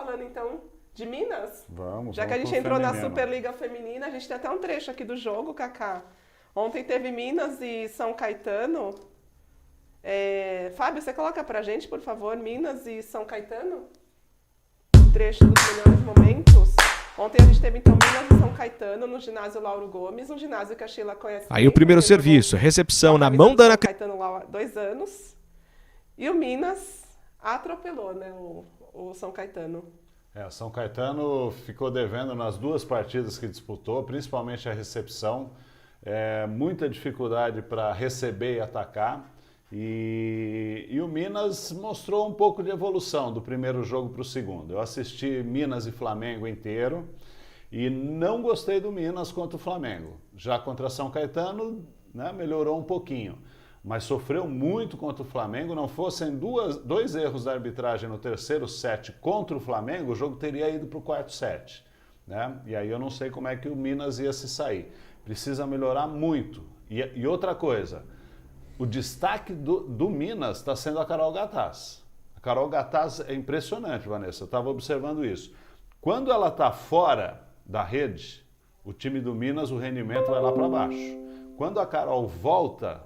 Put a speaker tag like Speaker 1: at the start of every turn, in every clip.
Speaker 1: falando então de Minas?
Speaker 2: Vamos.
Speaker 1: Já que a gente entrou na Superliga Feminina, a gente tem até um trecho aqui do jogo, Cacá. Ontem teve Minas e São Caetano. Fábio, você coloca pra gente, por favor, Minas e São Caetano? Um trecho dos melhores momentos. Ontem a gente teve então Minas e São Caetano no ginásio Lauro Gomes, um ginásio que a Sheila conhece.
Speaker 3: Aí o primeiro serviço, recepção na mão da Ana
Speaker 1: Caetano lá há 2 anos. E o Minas atropelou, né, o São Caetano.
Speaker 2: São Caetano ficou devendo nas 2 partidas que disputou, principalmente a recepção. Muita dificuldade para receber e atacar. E o Minas mostrou um pouco de evolução do primeiro jogo para o segundo. Eu assisti Minas e Flamengo inteiro e não gostei do Minas contra o Flamengo. Já contra São Caetano, né, melhorou um pouquinho, mas sofreu muito contra o Flamengo. Não fossem 2 erros da arbitragem no terceiro set contra o Flamengo, o jogo teria ido para o quarto set, né? E aí eu não sei como é que o Minas ia se sair. Precisa melhorar muito. E outra coisa, o destaque do Minas está sendo a Carol Gataz. A Carol Gataz é impressionante, Vanessa, eu estava observando isso. Quando ela está fora da rede, o time do Minas, o rendimento vai lá para baixo. Quando a Carol volta,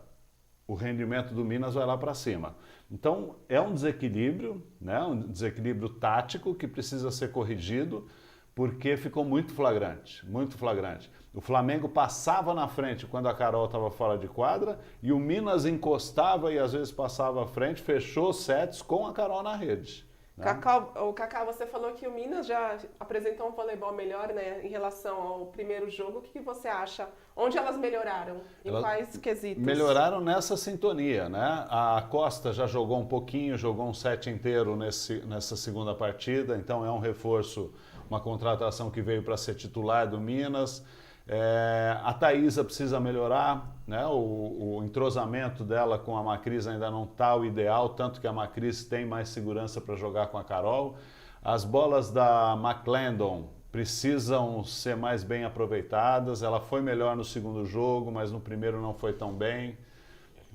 Speaker 2: o rendimento do Minas vai lá para cima. Então, é um desequilíbrio, né? Um desequilíbrio tático que precisa ser corrigido, porque ficou muito flagrante, muito flagrante. O Flamengo passava na frente quando a Carol estava fora de quadra e o Minas encostava e às vezes passava à frente, fechou sets com a Carol na rede. Né?
Speaker 1: Cacá, você falou que o Minas já apresentou um voleibol melhor, né, em relação ao primeiro jogo. O que você acha? Onde elas melhoraram? Em quais quesitos?
Speaker 2: Melhoraram nessa sintonia, né? A Costa já jogou um pouquinho, jogou um set inteiro nessa segunda partida, então é um reforço, uma contratação que veio para ser titular do Minas. A Thaísa precisa melhorar, né? O entrosamento dela com a Macris ainda não está o ideal, tanto que a Macris tem mais segurança para jogar com a Carol. As bolas da McClendon precisam ser mais bem aproveitadas. Ela foi melhor no segundo jogo, mas no primeiro não foi tão bem.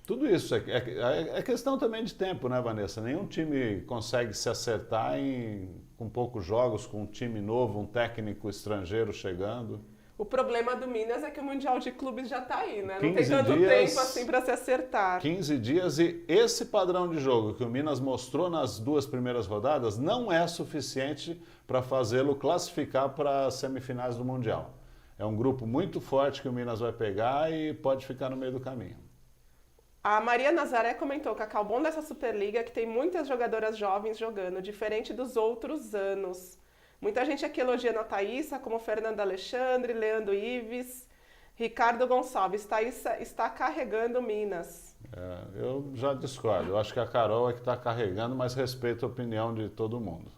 Speaker 2: Tudo isso é questão também de tempo, né, Vanessa? Nenhum time consegue se acertar com poucos jogos, com um time novo, um técnico estrangeiro chegando.
Speaker 1: O problema do Minas é que o Mundial de Clubes já está aí, né? Não tem tanto tempo assim para se acertar.
Speaker 2: 15 dias e esse padrão de jogo que o Minas mostrou nas 2 primeiras rodadas não é suficiente para fazê-lo classificar para as semifinais do Mundial. É um grupo muito forte que o Minas vai pegar e pode ficar no meio do caminho.
Speaker 1: A Maria Nazaré comentou, Cacá, o bom dessa Superliga é que tem muitas jogadoras jovens jogando, diferente dos outros anos. Muita gente aqui elogiando a Thaísa, como Fernanda Alexandre, Leandro Ives, Ricardo Gonçalves. Thaísa está carregando Minas.
Speaker 2: Eu já discordo. Eu acho que a Carol é que está carregando, mas respeito a opinião de todo mundo.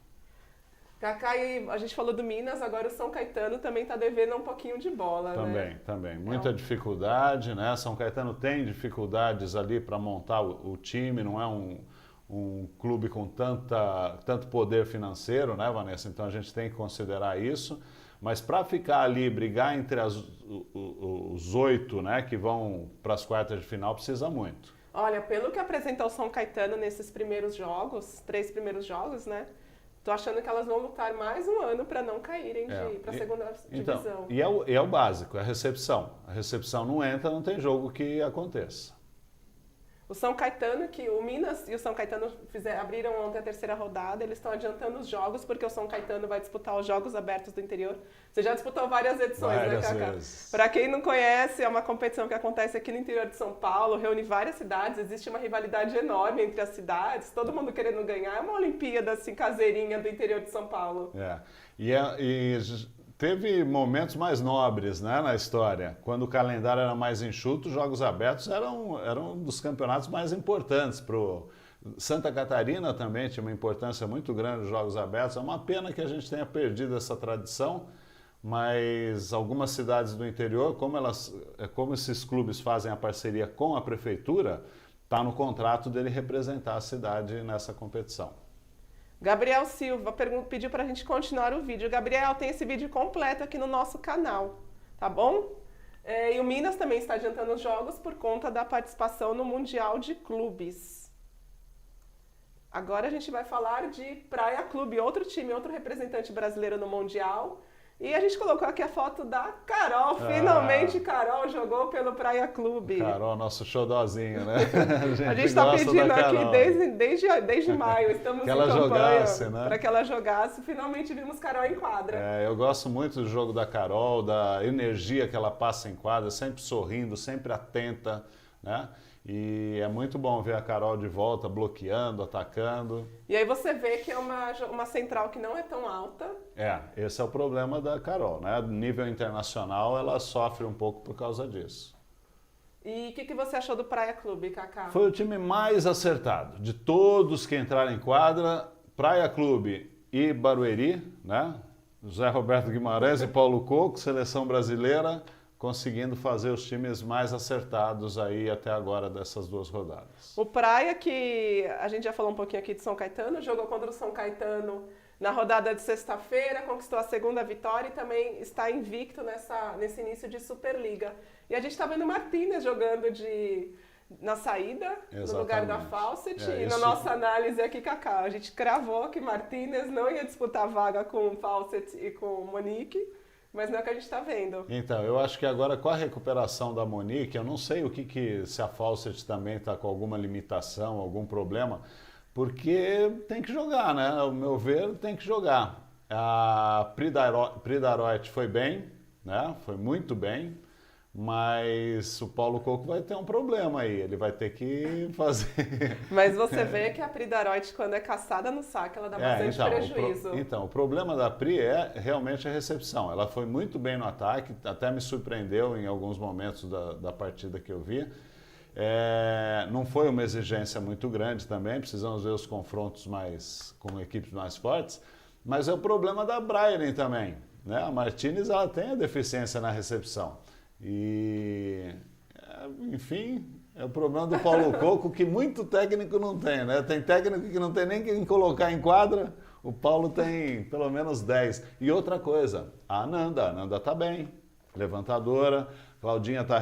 Speaker 1: Cacá, a gente falou do Minas, agora o São Caetano também está devendo um pouquinho de bola, né?
Speaker 2: Também. Muita dificuldade, né? São Caetano tem dificuldades ali para montar o time, não é um clube com tanto poder financeiro, né, Vanessa? Então a gente tem que considerar isso. Mas para ficar ali, brigar entre os 8, né, que vão para as quartas de final, precisa muito.
Speaker 1: Olha, pelo que apresentou o São Caetano nesses primeiros jogos, 3 primeiros jogos, né? Tô achando que elas vão lutar mais um ano para não caírem para a segunda divisão.
Speaker 2: E é o básico, é a recepção. A recepção não entra, não tem jogo que aconteça.
Speaker 1: O São Caetano, que o Minas e o São Caetano abriram ontem a 3ª rodada, eles estão adiantando os jogos, porque o São Caetano vai disputar os Jogos Abertos do Interior. Você já disputou várias edições, né, Cacá? Para quem não conhece, é uma competição que acontece aqui no interior de São Paulo, reúne várias cidades, existe uma rivalidade enorme entre as cidades, todo mundo querendo ganhar, é uma Olimpíada assim, caseirinha do interior de São Paulo.
Speaker 2: Teve momentos mais nobres, né, na história. Quando o calendário era mais enxuto, os Jogos Abertos eram um dos campeonatos mais importantes. Santa Catarina também tinha uma importância muito grande nos Jogos Abertos. É uma pena que a gente tenha perdido essa tradição, mas algumas cidades do interior, como esses clubes fazem a parceria com a prefeitura, está no contrato dele representar a cidade nessa competição.
Speaker 1: Gabriel Silva pediu para a gente continuar o vídeo. Gabriel, tem esse vídeo completo aqui no nosso canal, tá bom? E o Minas também está adiantando os jogos por conta da participação no Mundial de Clubes. Agora a gente vai falar de Praia Clube, outro time, outro representante brasileiro no Mundial. E a gente colocou aqui a foto da Carol. Finalmente Carol jogou pelo Praia Clube.
Speaker 2: Carol, nosso xodózinho, né?
Speaker 1: A gente está pedindo aqui desde maio, estamos
Speaker 2: que
Speaker 1: em
Speaker 2: ela jogasse, né?
Speaker 1: Para que ela jogasse. Finalmente vimos Carol em quadra.
Speaker 2: Eu gosto muito do jogo da Carol, da energia que ela passa em quadra, sempre sorrindo, sempre atenta, né? E é muito bom ver a Carol de volta, bloqueando, atacando.
Speaker 1: E aí você vê que é uma central que não é tão alta.
Speaker 2: Esse é o problema da Carol, né? Nível internacional, ela sofre um pouco por causa disso.
Speaker 1: E o que você achou do Praia Clube, Kaká?
Speaker 2: Foi o time mais acertado. De todos que entraram em quadra, Praia Clube e Barueri, né? José Roberto Guimarães e Paulo Coco, seleção brasileira, conseguindo fazer os times mais acertados aí até agora dessas duas rodadas.
Speaker 1: O Praia, que a gente já falou um pouquinho aqui de São Caetano, jogou contra o São Caetano na rodada de sexta-feira, conquistou a segunda vitória e também está invicto nesse início de Superliga. E a gente está vendo o Martínez jogando na saída,
Speaker 2: Exatamente.
Speaker 1: No lugar da Fawcett. E na nossa análise aqui, Kaká, a gente cravou que Martínez não ia disputar vaga com o Fawcett e com o Monique. Mas não é o que a gente está vendo.
Speaker 2: Então, eu acho que agora com a recuperação da Monique, eu não sei se a Fawcett também está com alguma limitação, algum problema, porque tem que jogar, né? Ao meu ver, tem que jogar. A Pridaroit foi bem, né? Foi muito bem, mas o Paulo Coco vai ter um problema aí, ele vai ter que fazer...
Speaker 1: Mas você vê que a Pridaroit, quando é caçada no saque, ela dá bastante prejuízo.
Speaker 2: O problema da Pri é realmente a recepção. Ela foi muito bem no ataque, até me surpreendeu em alguns momentos da partida que eu vi. Não foi uma exigência muito grande também, precisamos ver os confrontos com equipes mais fortes, mas é o problema da Brailen também, né? A Martínez, ela tem a deficiência na recepção. Enfim, é o problema do Paulo Coco que muito técnico não tem, né? Tem técnico que não tem nem quem colocar em quadra, o Paulo tem pelo menos 10. E outra coisa, a Ananda tá bem, levantadora, Claudinha está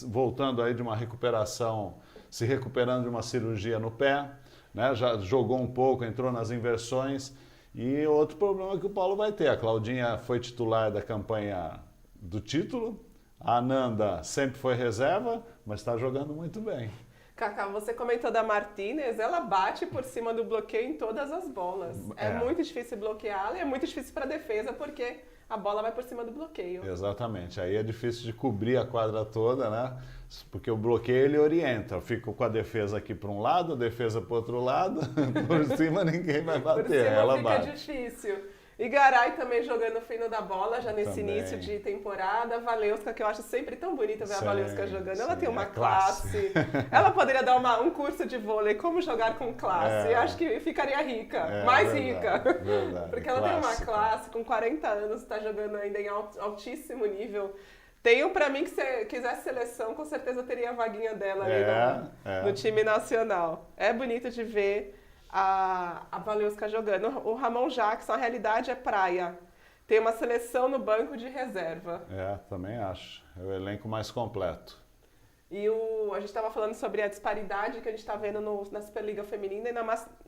Speaker 2: voltando aí de uma recuperação, se recuperando de uma cirurgia no pé, né? Já jogou um pouco, entrou nas inversões. E outro problema que o Paulo vai ter, a Claudinha foi titular da campanha do título, a Ananda sempre foi reserva, mas está jogando muito bem.
Speaker 1: Kaká, você comentou da Martínez, ela bate por cima do bloqueio em todas as bolas. É muito difícil bloqueá-la e é muito difícil para a defesa porque a bola vai por cima do bloqueio.
Speaker 2: Exatamente, aí é difícil de cobrir a quadra toda, né? Porque o bloqueio ele orienta, eu fico com a defesa aqui para um lado, a defesa para o outro lado, por cima ninguém vai bater,
Speaker 1: por cima
Speaker 2: ela
Speaker 1: fica
Speaker 2: bate.
Speaker 1: Difícil. E Garay também jogando fino da bola, já nesse início de temporada. Valeuska, que eu acho sempre tão bonita ver a Valeuska jogando. Ela tem uma classe. Ela poderia dar um curso de vôlei, como jogar com classe. Eu acho que ficaria rica, mais rica.
Speaker 2: Verdade,
Speaker 1: porque ela tem uma classe, com 40 anos, está jogando ainda em altíssimo nível. Tenho pra mim que se quisesse seleção, com certeza teria a vaguinha dela ali no time nacional. É bonito de ver a Valeuska jogando. O Ramon Jackson, a realidade é praia. Tem uma seleção no banco de reserva.
Speaker 2: Também acho. É o elenco mais completo.
Speaker 1: E a gente estava falando sobre a disparidade que a gente está vendo na Superliga Feminina e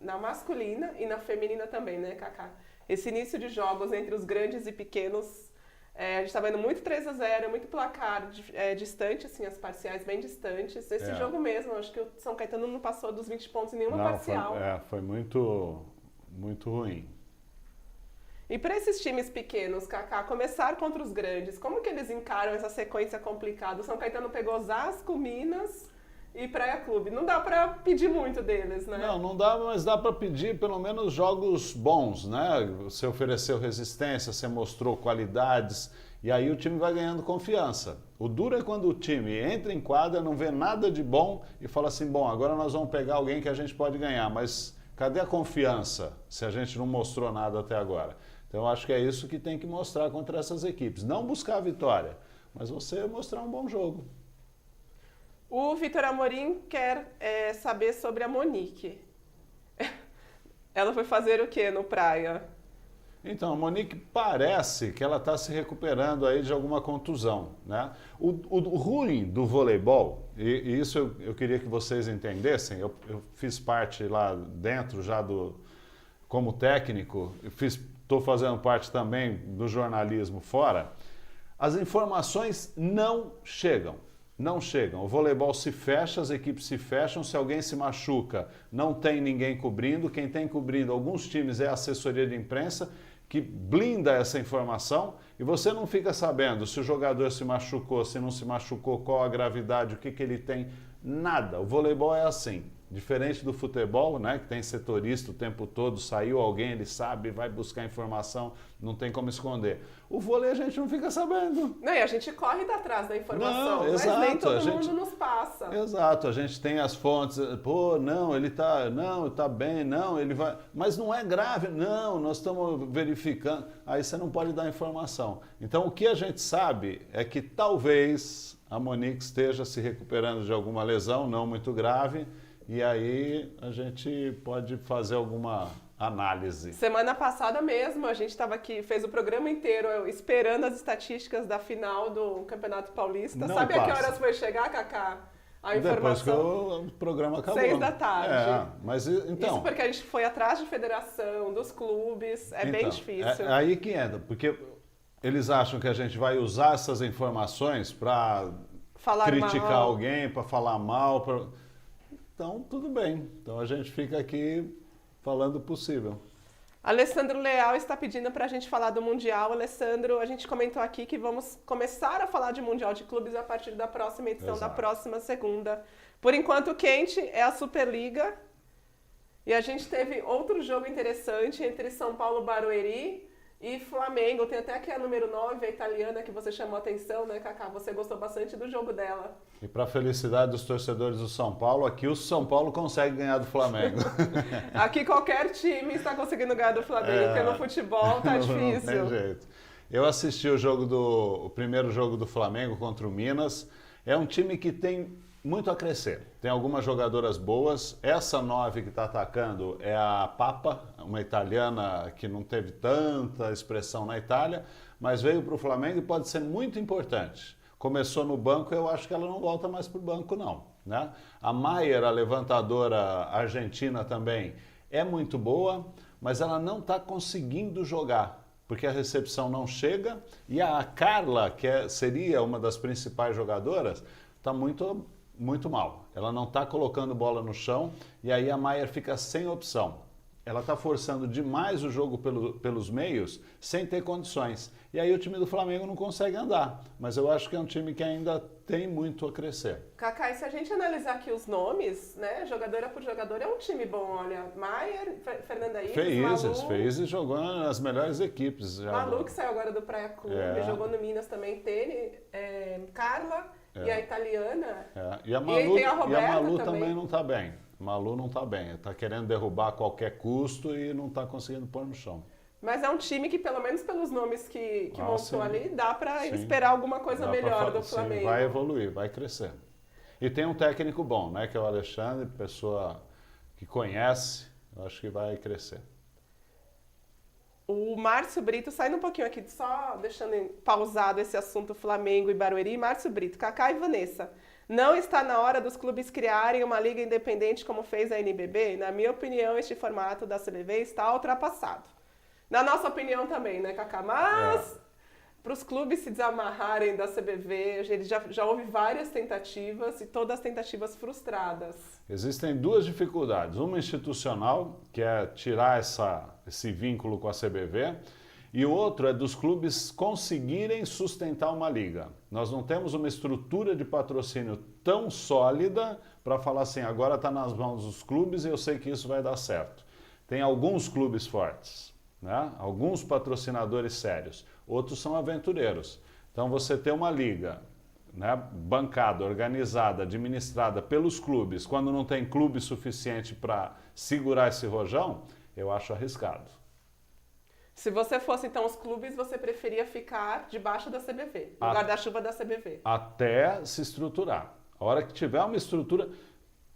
Speaker 1: na masculina e na feminina também, né, Kaká? Esse início de jogos entre os grandes e pequenos, a gente está vendo muito 3-0, muito placar distante, assim, as parciais bem distantes. Esse jogo mesmo, acho que o São Caetano não passou dos 20 pontos em nenhuma parcial.
Speaker 2: Foi muito, muito ruim.
Speaker 1: E para esses times pequenos, Kaká, começar contra os grandes, como que eles encaram essa sequência complicada? O São Caetano pegou Osasco, Minas e Praia Clube. Não dá para pedir muito deles, né?
Speaker 2: Não dá, mas dá para pedir pelo menos jogos bons, né? Você ofereceu resistência, você mostrou qualidades e aí o time vai ganhando confiança. O duro é quando o time entra em quadra, não vê nada de bom e fala assim, bom, agora nós vamos pegar alguém que a gente pode ganhar, mas cadê a confiança se a gente não mostrou nada até agora? Então eu acho que é isso que tem que mostrar contra essas equipes. Não buscar a vitória, mas você mostrar um bom jogo.
Speaker 1: O Vitor Amorim quer saber sobre a Monique. Ela foi fazer o que no Praia?
Speaker 2: Então, a Monique parece que ela está se recuperando aí de alguma contusão, né? O ruim do voleibol, e isso eu queria que vocês entendessem, eu fiz parte lá dentro já como técnico, estou fazendo parte também do jornalismo fora, as informações não chegam. Não chegam. O voleibol se fecha, as equipes se fecham, se alguém se machuca, não tem ninguém cobrindo. Quem tem cobrindo alguns times é a assessoria de imprensa, que blinda essa informação e você não fica sabendo se o jogador se machucou, se não se machucou, qual a gravidade, o que ele tem, nada. O voleibol é assim. Diferente do futebol, né, que tem setorista o tempo todo, saiu alguém, ele sabe, vai buscar informação, não tem como esconder. O vôlei a gente não fica sabendo.
Speaker 1: Não, e a gente corre atrás da informação,
Speaker 2: não, exato,
Speaker 1: mas nem todo mundo nos passa.
Speaker 2: Exato, a gente tem as fontes, pô, não, ele tá bem, não, ele vai, mas não é grave, não, nós estamos verificando, aí você não pode dar informação. Então o que a gente sabe é que talvez a Monique esteja se recuperando de alguma lesão, não muito grave, e aí a gente pode fazer alguma análise.
Speaker 1: Semana passada mesmo, a gente estava aqui, fez o programa inteiro esperando as estatísticas da final do Campeonato Paulista.
Speaker 2: Não
Speaker 1: Sabe
Speaker 2: passa.
Speaker 1: a que horas foi chegar, Cacá? A informação?
Speaker 2: Depois que o programa acabou.
Speaker 1: 6 da tarde.
Speaker 2: Mas então...
Speaker 1: Isso porque a gente foi atrás de federação, dos clubes, bem difícil.
Speaker 2: É aí que entra, porque eles acham que a gente vai usar essas informações para criticar
Speaker 1: mal.
Speaker 2: alguém, para falar mal, Então, tudo bem. Então, a gente fica aqui falando o possível.
Speaker 1: Alessandro Leal está pedindo para a gente falar do Mundial. Alessandro, a gente comentou aqui que vamos começar a falar de Mundial de Clubes a partir da próxima edição,
Speaker 2: Exato.
Speaker 1: da próxima segunda. Por enquanto, o quente é a Superliga. E a gente teve outro jogo interessante entre São Paulo Barueri e Flamengo. Tem até aqui a número 9, a italiana, que você chamou a atenção, né, Cacá? Você gostou bastante do jogo dela.
Speaker 2: E para a felicidade dos torcedores do São Paulo, aqui o São Paulo consegue ganhar do Flamengo.
Speaker 1: Aqui qualquer time está conseguindo ganhar do Flamengo, porque no futebol tá difícil.
Speaker 2: Não tem jeito. Eu assisti o primeiro jogo do Flamengo contra o Minas. É um time que tem muito a crescer. Tem algumas jogadoras boas. Essa 9 que está atacando é a Papa, uma italiana que não teve tanta expressão na Itália, mas veio para o Flamengo e pode ser muito importante. Começou no banco, eu acho que ela não volta mais para o banco, não. Né? A Maier, a levantadora argentina também, é muito boa, mas ela não está conseguindo jogar, porque a recepção não chega, e a Carla, que seria uma das principais jogadoras, está muito mal. Ela não está colocando bola no chão, e aí a Maier fica sem opção. Ela está forçando demais o jogo pelos meios, sem ter condições. E aí o time do Flamengo não consegue andar. Mas eu acho que é um time que ainda tem muito a crescer.
Speaker 1: Cacá, e se a gente analisar aqui os nomes, né, jogadora por jogadora, é um time bom. Olha, Maier, Fernanda Isis,
Speaker 2: Feizes jogou nas melhores equipes. Já.
Speaker 1: Malu, que saiu agora do Praia Clube, jogou no Minas também, Carla e a italiana.
Speaker 2: E a Malu também não está bem. Malu não está bem, está querendo derrubar a qualquer custo e não está conseguindo pôr no chão.
Speaker 1: Mas é um time que, pelo menos pelos nomes que montou ali, dá para esperar alguma coisa melhor do Flamengo.
Speaker 2: Sim, vai evoluir, vai crescer. E tem um técnico bom, né, que é o Alexandre, pessoa que conhece, eu acho que vai crescer.
Speaker 1: O Márcio Brito, saindo um pouquinho aqui, só deixando pausado esse assunto Flamengo e Barueri, Márcio Brito, Cacá e Vanessa. Não está na hora dos clubes criarem uma liga independente como fez a NBB? Na minha opinião, este formato da CBV está ultrapassado. Na nossa opinião também, né, Cacá? Mas, para os clubes se desamarrarem da CBV, já houve várias tentativas e todas as tentativas frustradas.
Speaker 2: Existem duas dificuldades. Uma institucional, que é tirar esse vínculo com a CBV, e o outro é dos clubes conseguirem sustentar uma liga. Nós não temos uma estrutura de patrocínio tão sólida para falar assim, agora está nas mãos dos clubes e eu sei que isso vai dar certo. Tem alguns clubes fortes, né? Alguns patrocinadores sérios, outros são aventureiros. Então você ter uma liga, né, bancada, organizada, administrada pelos clubes, quando não tem clube suficiente para segurar esse rojão, eu acho arriscado.
Speaker 1: Se você fosse, então, os clubes, você preferia ficar debaixo da CBV, no guarda-chuva da CBV?
Speaker 2: Até se estruturar. A hora que tiver uma estrutura,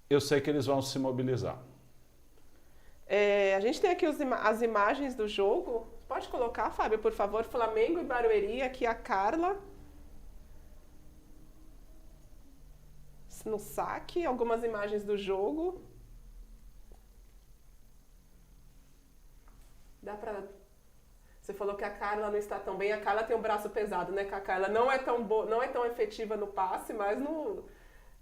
Speaker 2: eu sei que eles vão se mobilizar.
Speaker 1: A gente tem aqui as imagens do jogo, Pode colocar, Fábio, por favor, Flamengo e Barueri, aqui a Carla. No saque, algumas imagens do jogo. Dá pra... Você falou que a Carla não está tão bem. A Carla tem um braço pesado, né, Cacá? Ela não é tão efetiva no passe, mas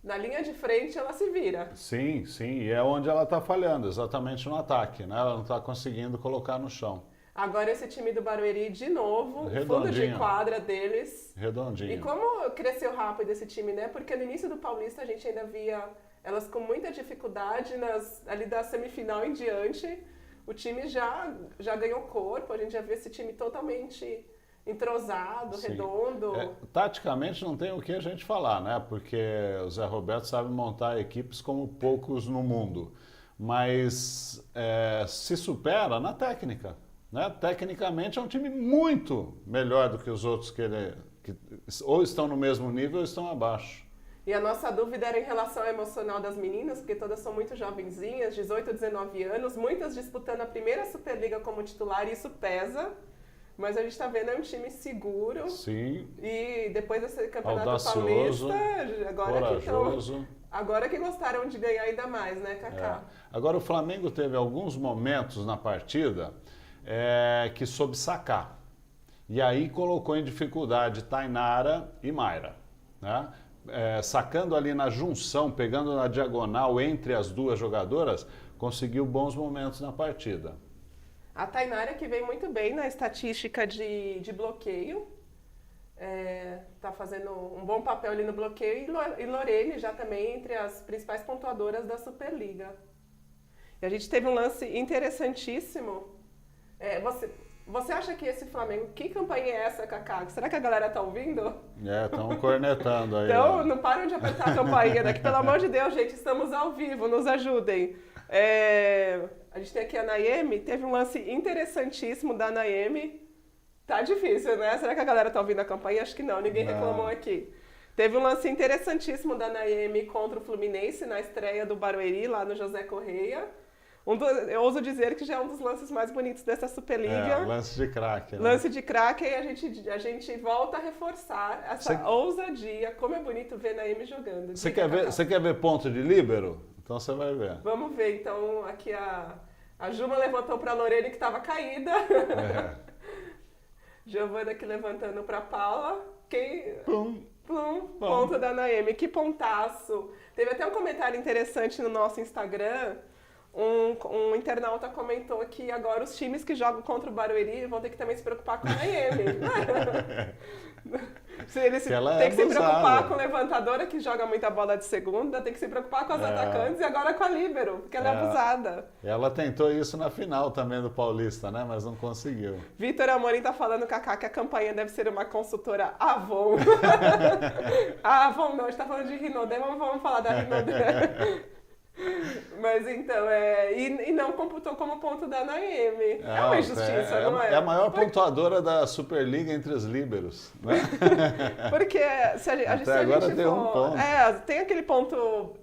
Speaker 1: na linha de frente ela se vira.
Speaker 2: Sim, sim. E é onde ela está falhando, exatamente no ataque, né? Ela não está conseguindo colocar no chão.
Speaker 1: Agora esse time do Barueri, de novo, fundo de quadra deles.
Speaker 2: Redondinho.
Speaker 1: E como cresceu rápido esse time, né? Porque no início do Paulista a gente ainda via elas com muita dificuldade ali da semifinal em diante. O time já ganhou corpo, a gente já viu esse time totalmente entrosado, sim, redondo.
Speaker 2: Taticamente não tem o que a gente falar, né? Porque o Zé Roberto sabe montar equipes como poucos no mundo. Mas se supera na técnica. Né? Tecnicamente é um time muito melhor do que os outros que ou estão no mesmo nível ou estão abaixo.
Speaker 1: E a nossa dúvida era em relação ao emocional das meninas, porque todas são muito jovenzinhas, 18, 19 anos, muitas disputando a primeira Superliga como titular, e isso pesa. Mas a gente está vendo, é um time seguro.
Speaker 2: Sim.
Speaker 1: E depois desse campeonato
Speaker 2: audacioso,
Speaker 1: paulista, agora que gostaram de ganhar ainda mais, né, Cacá?
Speaker 2: Agora o Flamengo teve alguns momentos na partida que soube sacar. E aí colocou em dificuldade Tainara e Mayra, né? Sacando ali na junção, pegando na diagonal entre as duas jogadoras, conseguiu bons momentos na partida.
Speaker 1: A Tainara, que vem muito bem na estatística de bloqueio, está fazendo um bom papel ali no bloqueio, e Lorene já também entre as principais pontuadoras da Superliga. E a gente teve um lance interessantíssimo. Você acha que esse Flamengo... Que campanha é essa, Cacá? Será que a galera tá ouvindo?
Speaker 2: Estão cornetando aí.
Speaker 1: Então, não param de apertar a campainha daqui. Pelo amor de Deus, gente, estamos ao vivo, nos ajudem. A gente tem aqui a Naemi, teve um lance interessantíssimo da Naemi. Tá difícil, né? Será que a galera tá ouvindo a campainha? Acho que não, ninguém reclamou aqui. Teve um lance interessantíssimo da Naemi contra o Fluminense na estreia do Barueri, lá no José Correia. Eu ouso dizer que já é um dos lances mais bonitos dessa Superliga.
Speaker 2: Lance de craque. Né?
Speaker 1: Lance de craque, e a gente volta a reforçar essa ousadia. Como é bonito ver Naemi jogando.
Speaker 2: Você quer ver ponto de líbero? Então você vai ver.
Speaker 1: Vamos ver. Então, aqui a Juma levantou para a Lorene, que estava caída. Giovana aqui levantando para a Paula. Ponto da Naemi. Que pontaço. Teve até um comentário interessante no nosso Instagram. Um internauta comentou que agora os times que jogam contra o Barueri vão ter que também se preocupar com a Naemi. Eles têm que se preocupar com a levantadora, que joga muita bola de segunda, tem que se preocupar com as atacantes, e agora com a líbero, porque ela é abusada.
Speaker 2: Ela tentou isso na final também do Paulista, né? Mas não conseguiu.
Speaker 1: Vitor Amorim tá falando, Cacá, que a campanha deve ser uma consultora Avon. Avon não, a gente tá falando de Rinodé, vamos falar da Rinodé. Mas então, e não computou como ponto da Naemi. É uma injustiça, não é?
Speaker 2: É a maior pontuadora da Superliga entre os líberos, né?
Speaker 1: Porque se a gente
Speaker 2: agora tem um ponto.
Speaker 1: Tem aquele ponto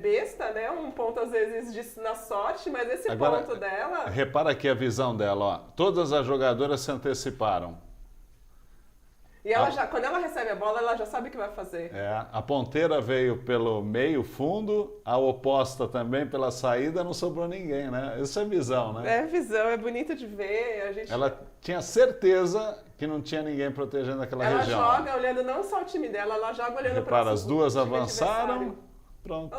Speaker 1: besta, né? Um ponto às vezes na sorte, mas esse
Speaker 2: agora,
Speaker 1: ponto dela...
Speaker 2: Repara aqui a visão dela, ó. Todas as jogadoras se anteciparam.
Speaker 1: E ela quando ela recebe a bola, ela já sabe o que vai fazer.
Speaker 2: A ponteira veio pelo meio fundo, a oposta também pela saída, não sobrou ninguém, né? Isso é visão, né?
Speaker 1: É visão, é bonito de ver.
Speaker 2: Ela tinha certeza que não tinha ninguém protegendo aquela região.
Speaker 1: Ela joga olhando não só o time dela, ela joga olhando para
Speaker 2: as duas avançaram, pronto.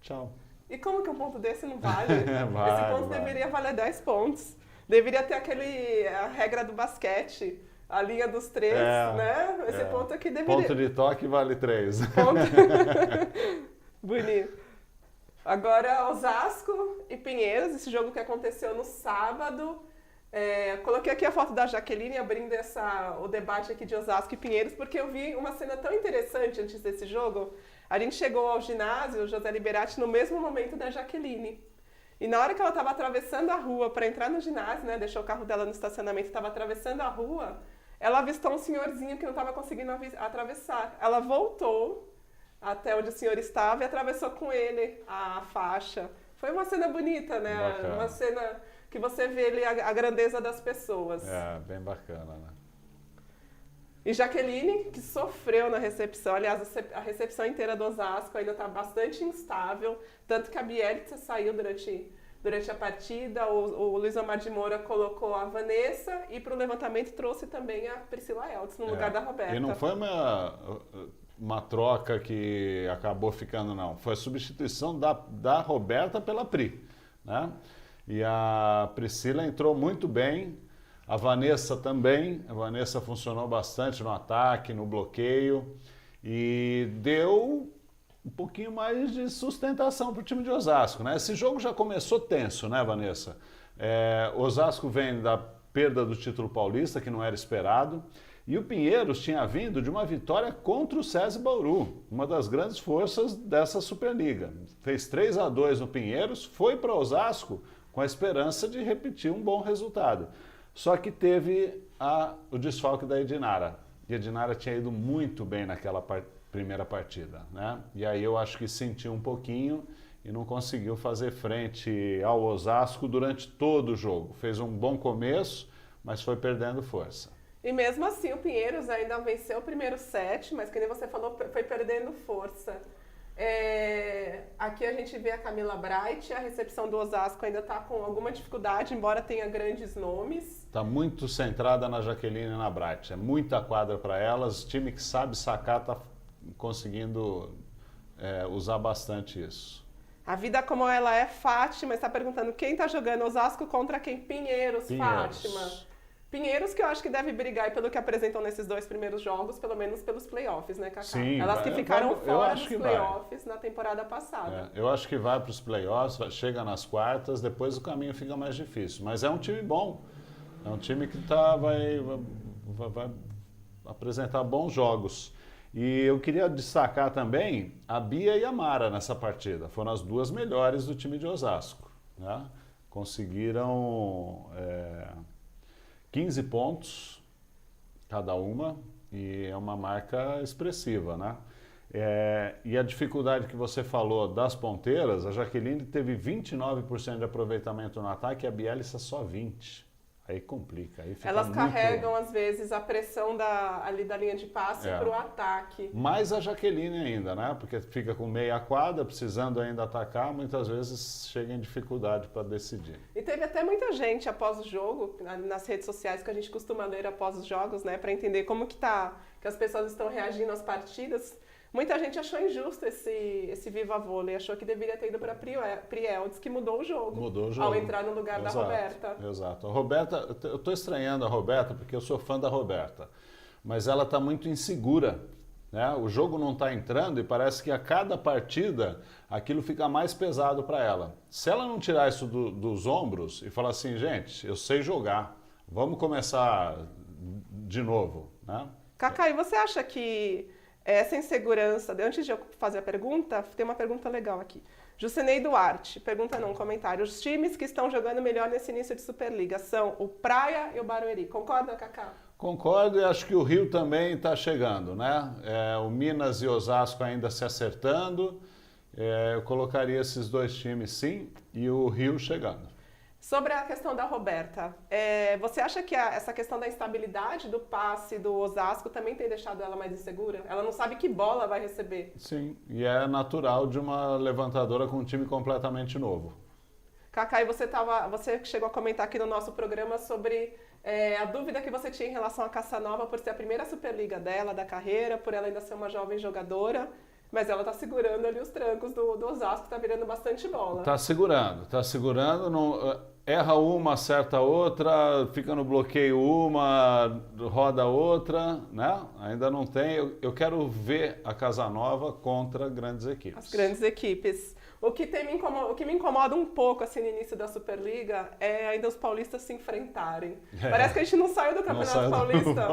Speaker 2: Tchau.
Speaker 1: E como que um ponto desse não vale? Esse ponto deveria valer 10 pontos. Deveria ter a regra do basquete. A linha dos 3, né? Esse ponto aqui deveria...
Speaker 2: Ponto de toque vale 3.
Speaker 1: Bonito. Agora, Osasco e Pinheiros, esse jogo que aconteceu no sábado. Coloquei aqui a foto da Jaqueline abrindo o debate aqui de Osasco e Pinheiros, porque eu vi uma cena tão interessante antes desse jogo. A gente chegou ao ginásio, o José Liberati, no mesmo momento da Jaqueline. E na hora que ela estava atravessando a rua para entrar no ginásio, né? Deixou o carro dela no estacionamento, estava atravessando a rua... Ela avistou um senhorzinho que não estava conseguindo atravessar. Ela voltou até onde o senhor estava e atravessou com ele a faixa. Foi uma cena bonita, né?
Speaker 2: Bacana.
Speaker 1: Uma cena que você vê ali a grandeza das pessoas.
Speaker 2: É, bem bacana, né?
Speaker 1: E Jaqueline, que sofreu na recepção, aliás, a recepção inteira do Osasco ainda está bastante instável, tanto que a Bielitsa saiu durante a partida, o Luiz Omar de Moura colocou a Vanessa e para o levantamento trouxe também a Priscila Eltz no lugar da Roberta.
Speaker 2: E não foi uma troca que acabou ficando, não. Foi a substituição da Roberta pela Pri, né? E a Priscila entrou muito bem, a Vanessa também. A Vanessa funcionou bastante no ataque, no bloqueio e deu um pouquinho mais de sustentação para o time de Osasco, né? Esse jogo já começou tenso, né, Vanessa? Osasco vem da perda do título paulista, que não era esperado, e o Pinheiros tinha vindo de uma vitória contra o SESI Bauru, uma das grandes forças dessa Superliga. Fez 3-2 no Pinheiros, foi para Osasco com a esperança de repetir um bom resultado. Só que teve o desfalque da Edinara. E a Edinara tinha ido muito bem naquela primeira partida, né? E aí eu acho que sentiu um pouquinho e não conseguiu fazer frente ao Osasco durante todo o jogo. Fez um bom começo, mas foi perdendo força.
Speaker 1: E mesmo assim o Pinheiros ainda venceu o primeiro set, mas que nem você falou, foi perdendo força. Aqui a gente vê a Camila Bright, a recepção do Osasco ainda está com alguma dificuldade, embora tenha grandes nomes.
Speaker 2: Está muito centrada na Jaqueline e na Bright, é muita quadra para elas, o time que sabe sacar está conseguindo usar bastante isso.
Speaker 1: A vida como ela é, Fátima está perguntando quem está jogando Osasco contra quem? Pinheiros, Fátima. Pinheiros que eu acho que deve brigar pelo que apresentam nesses 2 primeiros jogos, pelo menos pelos playoffs, né, Cacá?
Speaker 2: Sim,
Speaker 1: elas que ficaram fora dos playoffs na temporada passada.
Speaker 2: Eu acho que vai para os playoffs, chega nas quartas, depois o caminho fica mais difícil. Mas é um time bom, é um time que vai apresentar bons jogos. E eu queria destacar também a Bia e a Mara nessa partida. Foram as 2 melhores do time de Osasco, né? Conseguiram 15 pontos cada uma e é uma marca expressiva, né? E a dificuldade que você falou das ponteiras, a Jaqueline teve 29% de aproveitamento no ataque e a Bielitsa só 20%. Aí complica. Aí fica
Speaker 1: elas
Speaker 2: muito...
Speaker 1: carregam, às vezes, a pressão ali da linha de passe para o ataque.
Speaker 2: Mais a Jaqueline ainda, né? Porque fica com meia quadra, precisando ainda atacar, muitas vezes chega em dificuldade para decidir.
Speaker 1: E teve até muita gente após o jogo, nas redes sociais que a gente costuma ler após os jogos, né? Para entender como que as pessoas estão reagindo às partidas. Muita gente achou injusto esse Viva Vôlei, achou que deveria ter ido para a Pri Eltz, que mudou o jogo. Ao entrar no lugar da Roberta.
Speaker 2: Exato. A Roberta, eu estou estranhando a Roberta porque eu sou fã da Roberta, mas ela está muito insegura, né? O jogo não está entrando e parece que a cada partida aquilo fica mais pesado para ela. Se ela não tirar isso dos ombros e falar assim, gente, eu sei jogar, vamos começar de novo, né?
Speaker 1: Cacá, e você acha que essa insegurança, antes de eu fazer a pergunta, tem uma pergunta legal aqui. Jucenei Duarte, comentário. Os times que estão jogando melhor nesse início de Superliga são o Praia e o Barueri. Concorda, Cacá?
Speaker 2: Concordo e acho que o Rio também está chegando, né? O Minas e Osasco ainda se acertando. Eu colocaria esses 2 times sim e o Rio chegando.
Speaker 1: Sobre a questão da Roberta, você acha que essa questão da instabilidade do passe do Osasco também tem deixado ela mais insegura? Ela não sabe que bola vai receber.
Speaker 2: Sim, e é natural de uma levantadora com um time completamente novo.
Speaker 1: Cacá, e você chegou a comentar aqui no nosso programa sobre a dúvida que você tinha em relação a Caçanova por ser a primeira Superliga dela, da carreira, por ela ainda ser uma jovem jogadora. Mas ela está segurando ali os trancos do Osasco, está virando bastante bola. Está
Speaker 2: segurando, não, erra uma, acerta outra, fica no bloqueio uma, roda outra, né? Ainda não tem. Eu quero ver a Casanova contra grandes equipes.
Speaker 1: As grandes equipes. O que me incomoda um pouco assim, no início da Superliga é ainda os paulistas se enfrentarem. Parece que a gente não saiu do Campeonato Paulista.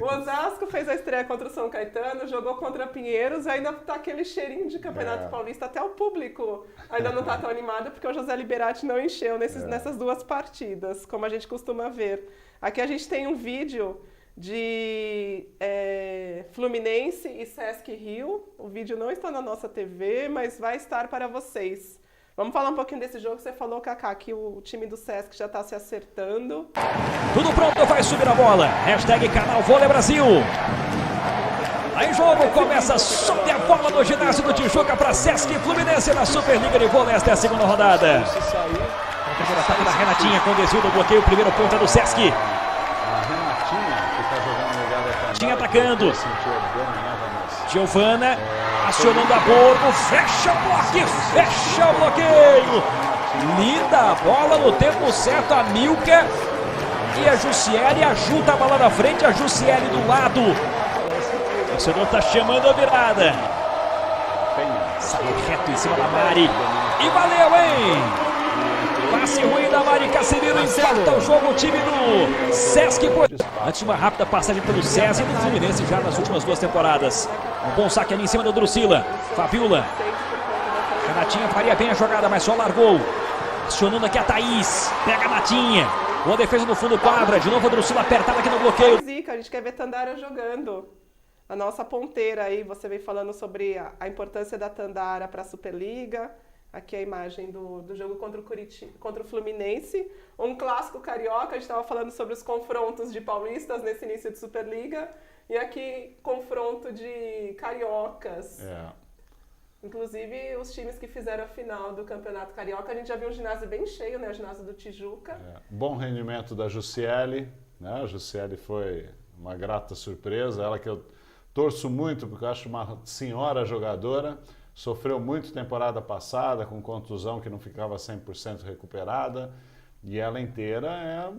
Speaker 1: O Osasco fez a estreia contra o São Caetano, jogou contra Pinheiros e ainda tá aquele cheirinho de Campeonato Paulista. Até o público ainda não tá tão animado porque o José Liberati não encheu nessas 2 partidas, como a gente costuma ver. Aqui a gente tem um vídeo de Fluminense e Sesc Rio. O vídeo não está na nossa TV, mas vai estar para vocês. Vamos falar um pouquinho desse jogo. Você falou, Kaká, que o time do Sesc já está se acertando.
Speaker 4: Tudo pronto, vai subir a bola. Hashtag Canal Vôlei Brasil. Aí jogo começa, sobe a bola no ginásio do Tijuca para Sesc Fluminense na Superliga de Vôlei. Esta é a segunda rodada. O primeiro ataque da Renatinha com desvio do bloqueio, primeiro ponto é do Sesc.
Speaker 2: A Renatinha, que está jogando no lugar da Tandara.
Speaker 4: Tinha atacando. Giovana acionando a Borgo, fecha o bloqueio, fecha o bloqueio. Linda a bola no tempo certo, a Milka e a Jussiele ajuda a bola na frente, a Jussiele do lado. O torcedor está chamando a virada. Saiu reto em cima da Mari e valeu, hein? Passe ruim da Mari Casemiro, empata o jogo o time do Sesc. Antes de uma rápida passagem pelo César e do Fluminense já nas últimas 2 temporadas. Um bom saque ali em cima da Drusila. Fabiola. Renatinha faria bem a jogada, mas só largou. Acionando aqui a Thaís. Pega a Natinha. Boa defesa no fundo quadra. De novo a Drusila apertada aqui no bloqueio.
Speaker 1: Zica, a gente quer ver Tandara jogando. A nossa ponteira aí, você vem falando sobre a importância da Tandara para a Superliga. Aqui a imagem do jogo contra o Fluminense. Um clássico carioca, a gente estava falando sobre os confrontos de paulistas nesse início de Superliga. E aqui, confronto de cariocas. Inclusive, os times que fizeram a final do Campeonato Carioca, a gente já viu um ginásio bem cheio, né? O ginásio do Tijuca.
Speaker 2: Bom rendimento da Jussiele, né? A Jussiele foi uma grata surpresa. Ela que eu torço muito, porque eu acho uma senhora jogadora. Sofreu muito temporada passada, com contusão que não ficava 100% recuperada. E ela inteira é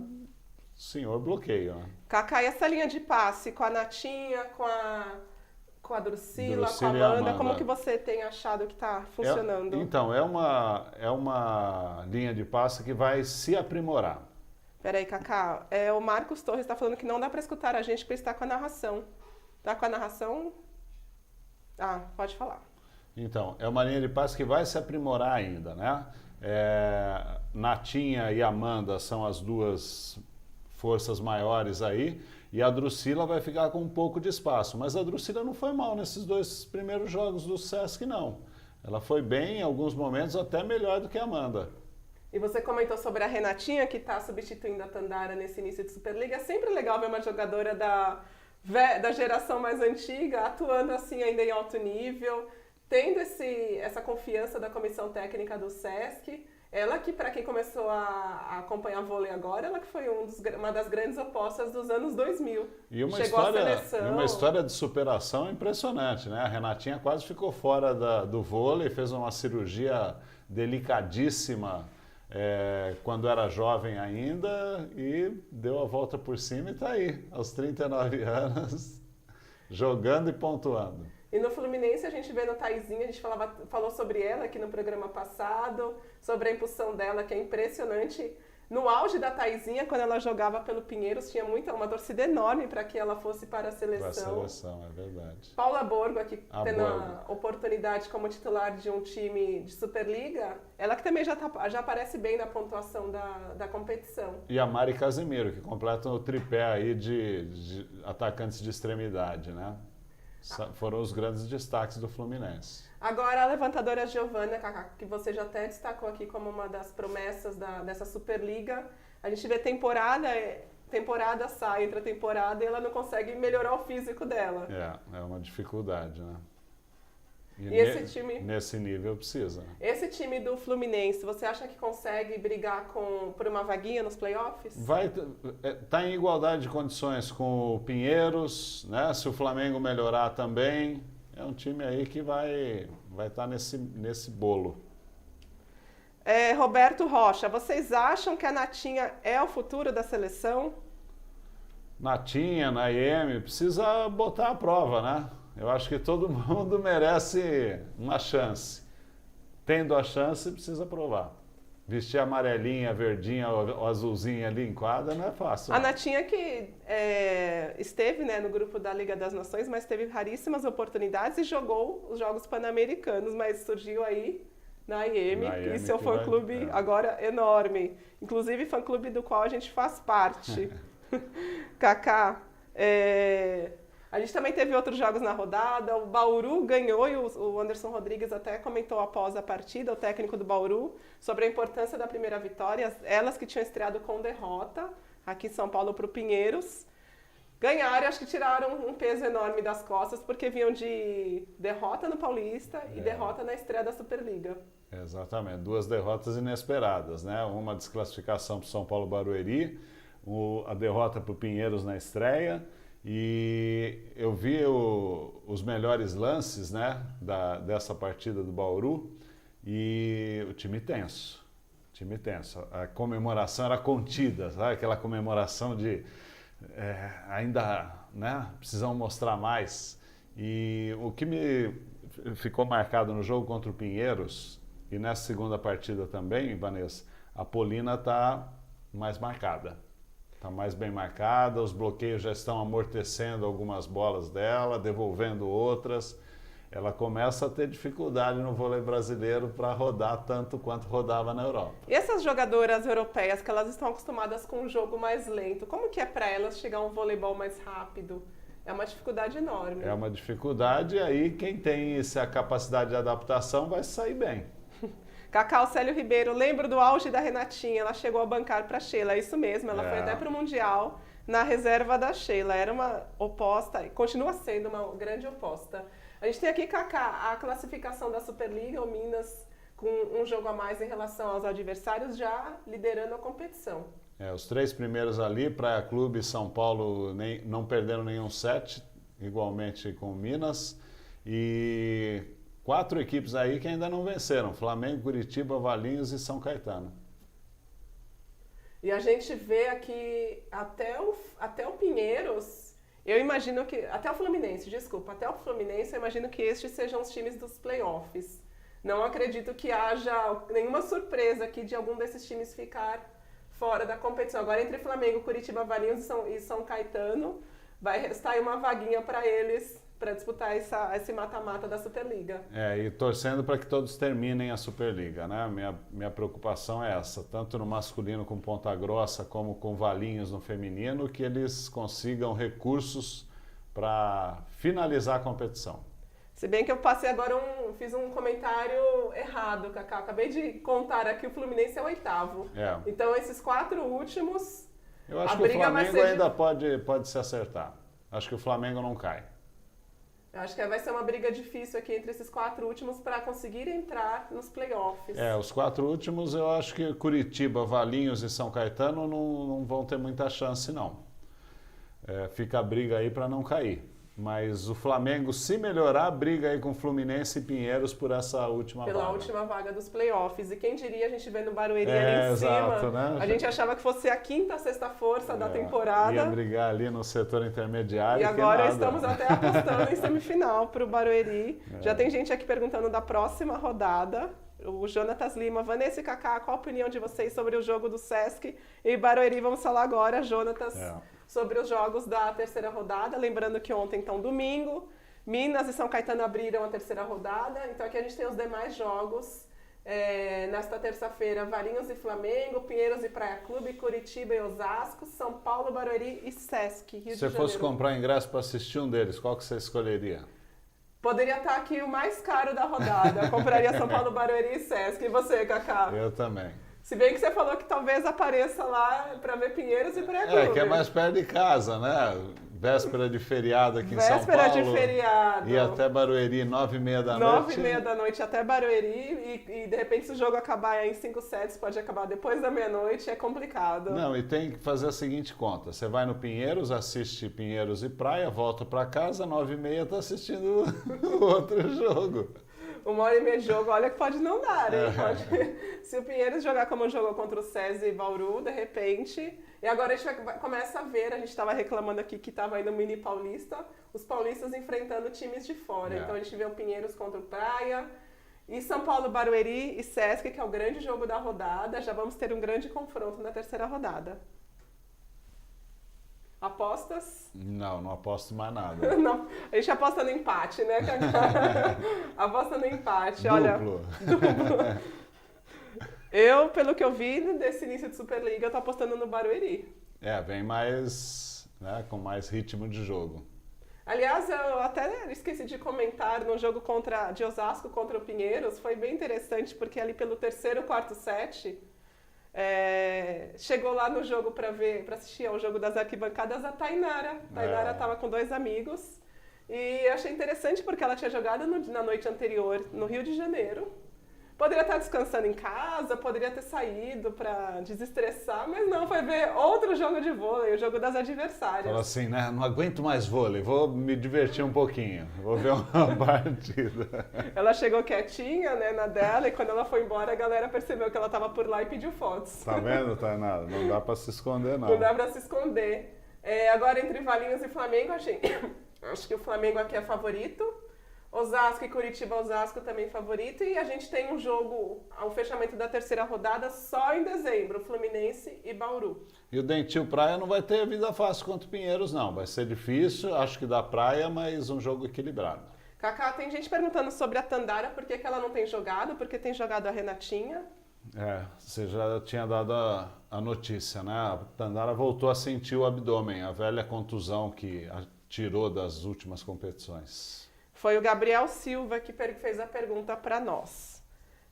Speaker 2: senhor bloqueio. Né?
Speaker 1: Kaká, e essa linha de passe com a Natinha, com a Drusila, com a Amanda, como que você tem achado que está funcionando?
Speaker 2: Então, é uma linha de passe que vai se aprimorar.
Speaker 1: Peraí, Kaká, o Marcos Torres está falando que não dá para escutar a gente porque está com a narração. Tá com a narração? Ah, pode falar.
Speaker 2: Então, é uma linha de passe que vai se aprimorar ainda, né? Natinha e Amanda são as duas forças maiores aí, e a Drusila vai ficar com um pouco de espaço. Mas a Drusila não foi mal nesses 2 primeiros jogos do Sesc, não. Ela foi bem, em alguns momentos, até melhor do que a Amanda.
Speaker 1: E você comentou sobre a Renatinha, que está substituindo a Tandara nesse início de Superliga. É sempre legal ver uma jogadora da geração mais antiga atuando assim ainda em alto nível, tendo essa confiança da comissão técnica do Sesc. Ela que, para quem começou a acompanhar vôlei agora, ela que foi uma das grandes opostas dos anos 2000.
Speaker 2: E uma
Speaker 1: Chegou à seleção.
Speaker 2: E uma história de superação impressionante, né? A Renatinha quase ficou fora do vôlei, fez uma cirurgia delicadíssima quando era jovem ainda e deu a volta por cima e está aí, aos 39 anos, jogando e pontuando.
Speaker 1: E no Fluminense a gente vê no Thaisinha, a gente falou sobre ela aqui no programa passado, sobre a impulsão dela, que é impressionante. No auge da Thaisinha, quando ela jogava pelo Pinheiros, tinha uma torcida enorme para que ela fosse para a seleção.
Speaker 2: Para a seleção, é verdade.
Speaker 1: Paula Borgo, aqui tendo a oportunidade como titular de um time de Superliga, ela que também já aparece bem na pontuação da competição.
Speaker 2: E a Mari Casemiro, que completa o tripé aí de atacantes de extremidade, né? Foram os grandes destaques do Fluminense.
Speaker 1: Agora a levantadora Giovana, que você já até destacou aqui como uma das promessas dessa Superliga. A gente vê temporada sai, entra temporada e ela não consegue melhorar o físico dela.
Speaker 2: É uma dificuldade, né?
Speaker 1: E esse time,
Speaker 2: nesse nível precisa.
Speaker 1: Esse time do Fluminense, você acha que consegue brigar por uma vaguinha nos playoffs?
Speaker 2: Tá em igualdade de condições com o Pinheiros, né? Se o Flamengo melhorar também, é um time aí que vai estar nesse bolo.
Speaker 1: Roberto Rocha, vocês acham que a Natinha é o futuro da seleção?
Speaker 2: Natinha, Nayemi, precisa botar a prova, né? Eu acho que todo mundo merece uma chance. Tendo a chance, precisa provar. Vestir a amarelinha, a verdinha ou azulzinha ali em quadra não é fácil.
Speaker 1: A Natinha que esteve, né, no grupo da Liga das Nações, mas teve raríssimas oportunidades e jogou os Jogos Pan-Americanos, mas surgiu aí na IEM, e seu fã-clube agora enorme. Inclusive fã-clube do qual a gente faz parte. Kaká, A gente também teve outros jogos na rodada, o Bauru ganhou e o Anderson Rodrigues até comentou após a partida, o técnico do Bauru, sobre a importância da primeira vitória, elas que tinham estreado com derrota, aqui em São Paulo para o Pinheiros, ganharam e acho que tiraram um peso enorme das costas, porque vinham de derrota no Paulista e derrota na estreia da Superliga.
Speaker 2: Exatamente, 2 derrotas inesperadas, né? Uma desclassificação para o São Paulo Barueri, a derrota para o Pinheiros na estreia, e eu vi os melhores lances, né, dessa partida do Bauru, e o time tenso, a comemoração era contida, sabe? Aquela comemoração de ainda, né, precisam mostrar mais, e o que me ficou marcado no jogo contra o Pinheiros, e nessa segunda partida também, Vanessa, a Polina está mais marcada. Está mais bem marcada, os bloqueios já estão amortecendo algumas bolas dela, devolvendo outras. Ela começa a ter dificuldade no vôlei brasileiro para rodar tanto quanto rodava na Europa.
Speaker 1: E essas jogadoras europeias, que elas estão acostumadas com um jogo mais lento, como que é para elas chegar a um voleibol mais rápido? É uma dificuldade enorme.
Speaker 2: É uma dificuldade, e aí quem tem essa capacidade de adaptação vai sair bem.
Speaker 1: Cacau Célio Ribeiro, lembro do auge da Renatinha, ela chegou a bancar para a Sheila, é isso mesmo, ela foi até para o Mundial na reserva da Sheila, era uma oposta, e continua sendo uma grande oposta. A gente tem aqui, Cacá, a classificação da Superliga, o Minas com um jogo a mais em relação aos adversários, já liderando a competição.
Speaker 2: Os 3 primeiros ali, Praia Clube e São Paulo, não perderam nenhum set, igualmente com o Minas, e 4 equipes aí que ainda não venceram, Flamengo, Curitiba, Valinhos e São Caetano.
Speaker 1: E a gente vê aqui até o Pinheiros, eu imagino que, até o Fluminense, eu imagino que estes sejam os times dos playoffs. Não acredito que haja nenhuma surpresa aqui de algum desses times ficar fora da competição. Agora, entre Flamengo, Curitiba, Valinhos e São Caetano, vai restar aí uma vaguinha para eles, para disputar esse mata-mata da Superliga.
Speaker 2: E torcendo para que todos terminem a Superliga, né? Minha preocupação é essa, tanto no masculino com Ponta Grossa, como com Valinhos no feminino, que eles consigam recursos para finalizar a competição.
Speaker 1: Se bem que eu passei agora, fiz um comentário errado, Cacá. Acabei de contar aqui, o Fluminense é o 8º. Então, esses 4 últimos,
Speaker 2: eu acho que o Flamengo ainda pode se acertar. Acho que o Flamengo não cai.
Speaker 1: Eu acho que vai ser uma briga difícil aqui entre esses 4 últimos para conseguir entrar nos playoffs.
Speaker 2: Os 4 últimos, eu acho que Curitiba, Valinhos e São Caetano não vão ter muita chance, não. Fica a briga aí para não cair. Mas o Flamengo, se melhorar, briga aí com Fluminense e Pinheiros por essa última vaga.
Speaker 1: Pela última vaga dos playoffs. E quem diria, a gente vê no Barueri ali em cima.
Speaker 2: Né?
Speaker 1: A gente achava que fosse a 5ª, 6ª força da temporada.
Speaker 2: Ia brigar ali no setor intermediário.
Speaker 1: E agora estamos até apostando em semifinal para o Barueri. Já tem gente aqui perguntando da próxima rodada. O Jonatas Lima, Vanessa e Cacá, qual a opinião de vocês sobre o jogo do Sesc e Barueri? Vamos falar agora, Jonatas, sobre os jogos da terceira rodada. Lembrando que ontem, então, domingo, Minas e São Caetano abriram a terceira rodada. Então aqui a gente tem os demais jogos. Nesta terça-feira, Valinhos e Flamengo, Pinheiros e Praia Clube, Curitiba e Osasco, São Paulo, Barueri e Sesc, Rio de Janeiro.
Speaker 2: Se você fosse comprar ingresso para assistir um deles, qual que você escolheria?
Speaker 1: Poderia estar aqui o mais caro da rodada. Eu compraria São Paulo, Barueri e Sesc. E você, Cacá?
Speaker 2: Eu também.
Speaker 1: Se bem que você falou que talvez apareça lá para ver Pinheiros e Praia Clube.
Speaker 2: Que é mais perto de casa, né? Véspera de feriado aqui em São Paulo.
Speaker 1: Véspera de feriado.
Speaker 2: E até Barueri, 9h30 da noite.
Speaker 1: 9h30 da noite até Barueri. E de repente, se o jogo acabar em 5 sets, pode acabar depois da meia-noite, é complicado.
Speaker 2: Não, e tem que fazer a seguinte conta. Você vai no Pinheiros, assiste Pinheiros e Praia, volta para casa, 9h30 tá assistindo o outro jogo.
Speaker 1: 1h30 de jogo, olha que pode não dar, hein? Se o Pinheiros jogar como jogou contra o SESI e Bauru, de repente... E agora a gente começa a ver, a gente estava reclamando aqui que estava indo mini paulista, os paulistas enfrentando times de fora. Então a gente vê o Pinheiros contra o Praia, e São Paulo, Barueri e Sesc, que é o grande jogo da rodada. Já vamos ter um grande confronto na terceira rodada. Apostas?
Speaker 2: Não aposto mais nada.
Speaker 1: Não, a gente aposta no empate, né, Cacá? Aposta no empate,
Speaker 2: Duplo.
Speaker 1: Olha. Duplo. Eu, pelo que eu vi desse início de Superliga, eu tô apostando no Barueri.
Speaker 2: Vem mais, né, com mais ritmo de jogo.
Speaker 1: Aliás, eu até esqueci de comentar no jogo de Osasco contra o Pinheiros, foi bem interessante, porque ali pelo terceiro, quarto set, chegou lá no jogo para assistir ao jogo das arquibancadas a Tainara. A Tainara estava com 2 amigos e achei interessante porque ela tinha jogado na noite anterior no Rio de Janeiro. Poderia estar descansando em casa, poderia ter saído para desestressar, mas não, foi ver outro jogo de vôlei, o jogo das adversárias.
Speaker 2: Falou assim, né? Não aguento mais vôlei, vou me divertir um pouquinho, vou ver uma partida.
Speaker 1: Ela chegou quietinha, né, na dela, e quando ela foi embora, a galera percebeu que ela estava por lá e pediu fotos.
Speaker 2: Tá vendo, Tainara? Não dá para se esconder, não.
Speaker 1: Não dá para se esconder. Agora, entre Valinhos e Flamengo, acho que o Flamengo aqui é favorito. Osasco e Curitiba-Osasco também favorito, e a gente tem um jogo, ao fechamento da terceira rodada, só em dezembro, Fluminense e Bauru.
Speaker 2: E o Dentil Praia não vai ter vida fácil contra o Pinheiros, não. Vai ser difícil, acho que da Praia, mas um jogo equilibrado.
Speaker 1: Cacá, tem gente perguntando sobre a Tandara, por que ela não tem jogado, porque tem jogado a Renatinha.
Speaker 2: Você já tinha dado a notícia, né? A Tandara voltou a sentir o abdômen, a velha contusão que a tirou das últimas competições.
Speaker 1: Foi o Gabriel Silva que fez a pergunta para nós.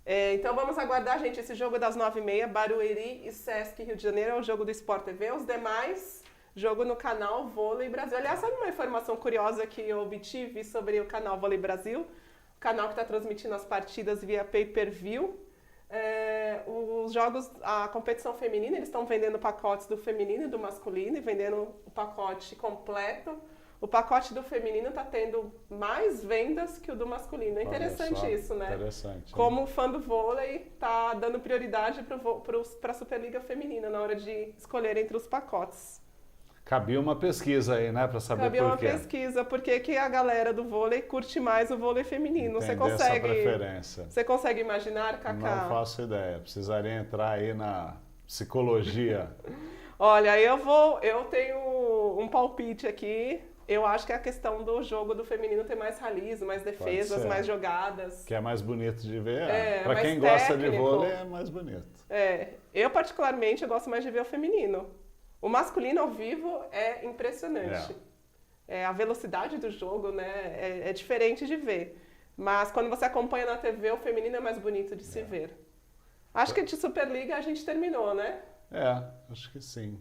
Speaker 1: Então vamos aguardar, gente, esse jogo das 9h30, Barueri e Sesc Rio de Janeiro, é o jogo do Sport TV. Os demais, jogo no canal Vôlei Brasil. Aliás, sabe uma informação curiosa que eu obtive sobre o canal Vôlei Brasil? O canal que está transmitindo as partidas via pay-per-view. Os jogos, a competição feminina, eles estão vendendo pacotes do feminino e do masculino e vendendo o pacote completo. O pacote do feminino está tendo mais vendas que o do masculino. É interessante isso, né?
Speaker 2: Interessante.
Speaker 1: Como fã do vôlei, está dando prioridade para a Superliga Feminina na hora de escolher entre os pacotes.
Speaker 2: Cabia uma pesquisa aí, né, para saber por quê.
Speaker 1: Cabia uma pesquisa, por que a galera do vôlei curte mais o vôlei feminino.
Speaker 2: Entender essa preferência.
Speaker 1: Você consegue imaginar, Cacá?
Speaker 2: Não faço ideia. Precisaria entrar aí na psicologia.
Speaker 1: Olha, eu tenho um palpite aqui. Eu acho que é a questão do jogo do feminino ter mais realismo, mais defesas, mais jogadas.
Speaker 2: Que é mais bonito de ver. Para
Speaker 1: mais
Speaker 2: quem gosta
Speaker 1: técnico.
Speaker 2: de vôlei, é mais bonito.
Speaker 1: Eu particularmente gosto mais de ver o feminino. O masculino ao vivo é impressionante. A velocidade do jogo, né, é diferente de ver. Mas quando você acompanha na TV, o feminino é mais bonito de se ver. Acho que de Superliga a gente terminou, né?
Speaker 2: Acho que sim.